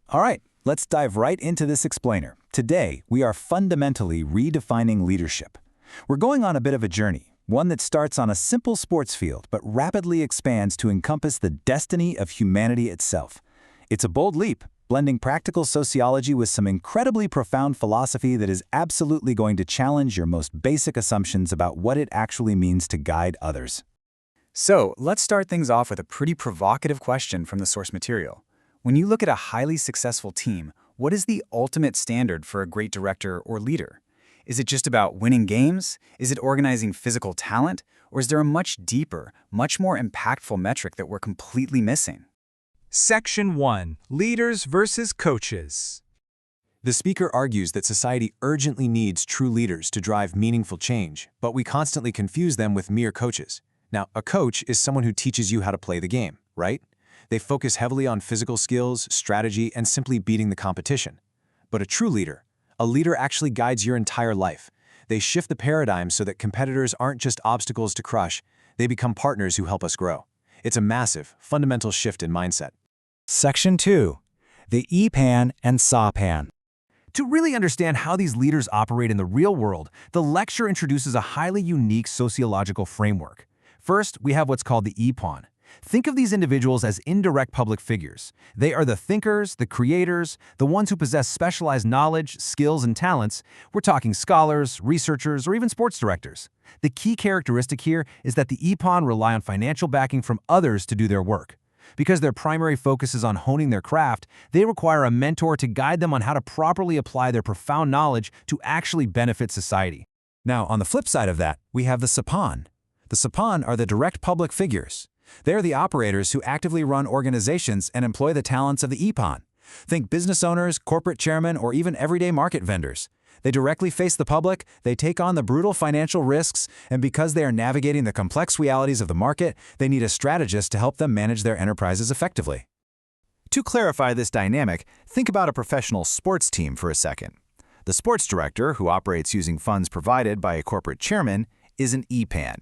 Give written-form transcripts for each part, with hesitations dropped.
All right, let's dive right into this explainer. Today, we are fundamentally redefining leadership. We're going on a bit of a journey, one that starts on a simple sports field but rapidly expands to encompass the destiny of humanity itself. It's a bold leap, blending practical sociology with some incredibly profound philosophy that is absolutely going to challenge your most basic assumptions about what it actually means to guide others. So, let's start things off with a pretty provocative question from the source material. When you look at a highly successful team, what is the ultimate standard for a great director or leader? Is it just about winning games? Is it organizing physical talent? Or is there a much deeper, much more impactful metric that we're completely missing? Section 1. Leaders versus coaches. The speaker argues that society urgently needs true leaders to drive meaningful change, but we constantly confuse them with mere coaches. Now, a coach is someone who teaches you how to play the game, right? They focus heavily on physical skills, strategy, and simply beating the competition. But a leader actually guides your entire life. They shift the paradigm so that competitors aren't just obstacles to crush, they become partners who help us grow. It's a massive, fundamental shift in mindset. Section 2. The EPAN and SAPAN. To really understand how these leaders operate in the real world, the lecture introduces a highly unique sociological framework. First, we have what's called the EPAN. Think of these individuals as indirect public figures. They are the thinkers, the creators, the ones who possess specialized knowledge, skills, and talents. We're talking scholars, researchers, or even sports directors. The key characteristic here is that the EPAN rely on financial backing from others to do their work. Because their primary focus is on honing their craft, they require a mentor to guide them on how to properly apply their profound knowledge to actually benefit society. Now, on the flip side of that, we have the SAPAN. The SAPAN are the direct public figures. They're the operators who actively run organizations and employ the talents of the EPAN. Think business owners, corporate chairmen, or even everyday market vendors. They directly face the public, they take on the brutal financial risks, and because they are navigating the complex realities of the market, they need a strategist to help them manage their enterprises effectively. To clarify this dynamic, think about a professional sports team for a second. The sports director, who operates using funds provided by a corporate chairman, is an EPAN.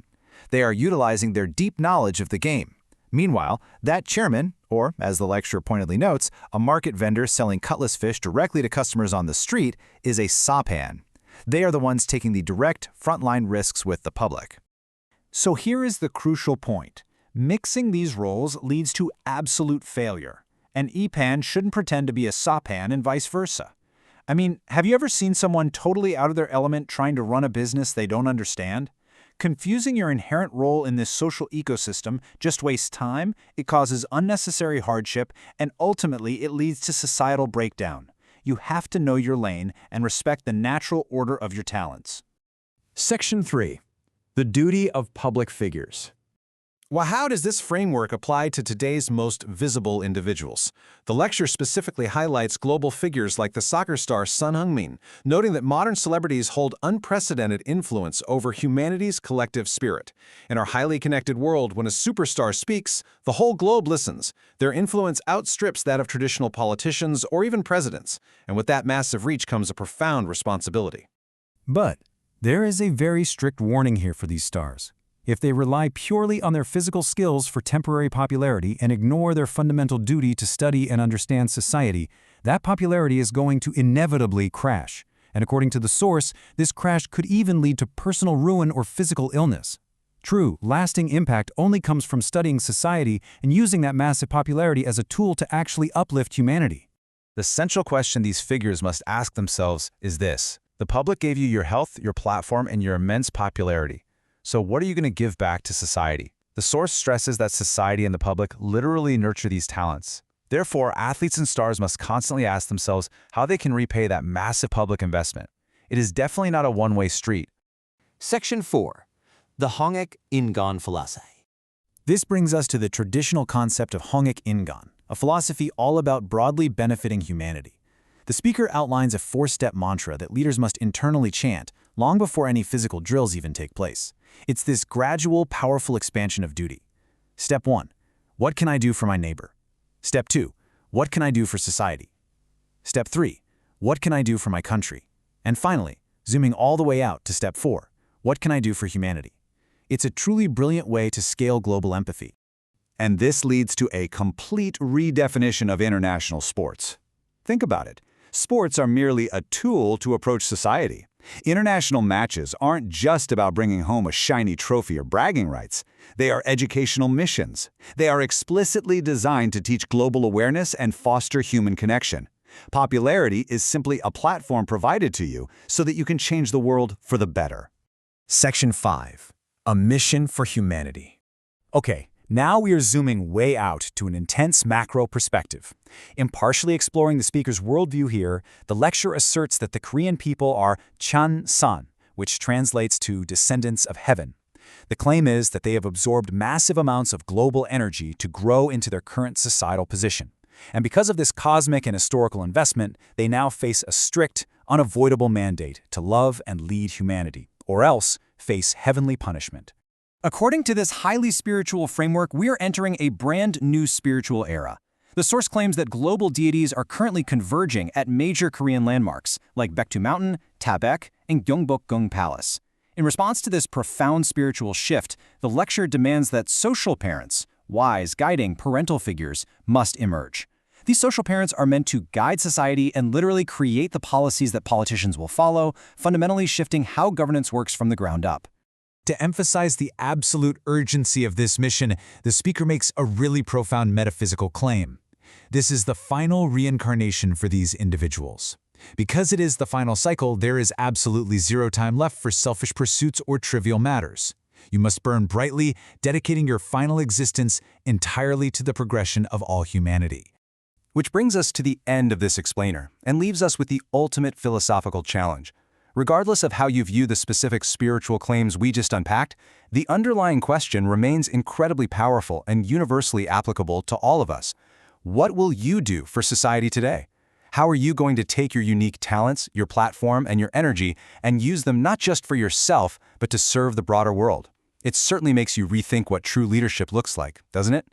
They are utilizing their deep knowledge of the game. Meanwhile, that chairman, or as the lecturer pointedly notes, a market vendor selling cutlass fish directly to customers on the street, is a SAPAN. They are the ones taking the direct, frontline risks with the public. So here is the crucial point. Mixing these roles leads to absolute failure. An EPAN shouldn't pretend to be a SAPAN and vice versa. I mean, have you ever seen someone totally out of their element trying to run a business they don't understand? Confusing your inherent role in this social ecosystem just wastes time, it causes unnecessary hardship, and ultimately it leads to societal breakdown. You have to know your lane and respect the natural order of your talents. Section 3. The duty of public figures. Well, how does this framework apply to today's most visible individuals? The lecture specifically highlights global figures like the soccer star Son Heung-min, noting that modern celebrities hold unprecedented influence over humanity's collective spirit. In our highly connected world, when a superstar speaks, the whole globe listens. Their influence outstrips that of traditional politicians or even presidents, and with that massive reach comes a profound responsibility. But there is a very strict warning here for these stars. If they rely purely on their physical skills for temporary popularity and ignore their fundamental duty to study and understand society, that popularity is going to inevitably crash. And according to the source, this crash could even lead to personal ruin or physical illness. True, lasting impact only comes from studying society and using that massive popularity as a tool to actually uplift humanity. The central question these figures must ask themselves is this: the public gave you your health, your platform, and your immense popularity. So what are you going to give back to society? The source stresses that society and the public literally nurture these talents. Therefore, athletes and stars must constantly ask themselves how they can repay that massive public investment. It is definitely not a one-way street. Section 4. The Hongik Ingan philosophy. This brings us to the traditional concept of Hongik Ingan, a philosophy all about broadly benefiting humanity. The speaker outlines a 4-step mantra that leaders must internally chant long before any physical drills even take place. It's this gradual, powerful expansion of duty. Step 1. What can I do for my neighbor? Step 2. What can I do for society? Step 3. What can I do for my country? And finally, zooming all the way out to Step 4. What can I do for humanity? It's a truly brilliant way to scale global empathy. And this leads to a complete redefinition of international sports. Think about it. Sports are merely a tool to approach society. International matches aren't just about bringing home a shiny trophy or bragging rights. They are educational missions. They are explicitly designed to teach global awareness and foster human connection. Popularity is simply a platform provided to you so that you can change the world for the better. Section 5. A mission for humanity. Okay, now we are zooming way out to an intense macro perspective. Impartially exploring the speaker's worldview here, the lecture asserts that the Korean people are Chan-san, which translates to descendants of heaven. The claim is that they have absorbed massive amounts of global energy to grow into their current societal position. And because of this cosmic and historical investment, they now face a strict, unavoidable mandate to love and lead humanity, or else face heavenly punishment. According to this highly spiritual framework, we are entering a brand new spiritual era. The source claims that global deities are currently converging at major Korean landmarks like Baekdu Mountain, Tabaek, and Gyeongbokgung Palace. In response to this profound spiritual shift, the lecture demands that social parents, wise, guiding parental figures, must emerge. These social parents are meant to guide society and literally create the policies that politicians will follow, fundamentally shifting how governance works from the ground up. To emphasize the absolute urgency of this mission, the speaker makes a really profound metaphysical claim. This is the final reincarnation for these individuals. Because it is the final cycle, there is absolutely zero time left for selfish pursuits or trivial matters. You must burn brightly, dedicating your final existence entirely to the progression of all humanity. Which brings us to the end of this explainer and leaves us with the ultimate philosophical challenge. Regardless of how you view the specific spiritual claims we just unpacked, the underlying question remains incredibly powerful and universally applicable to all of us. What will you do for society today? How are you going to take your unique talents, your platform, and your energy and use them not just for yourself, but to serve the broader world? It certainly makes you rethink what true leadership looks like, doesn't it?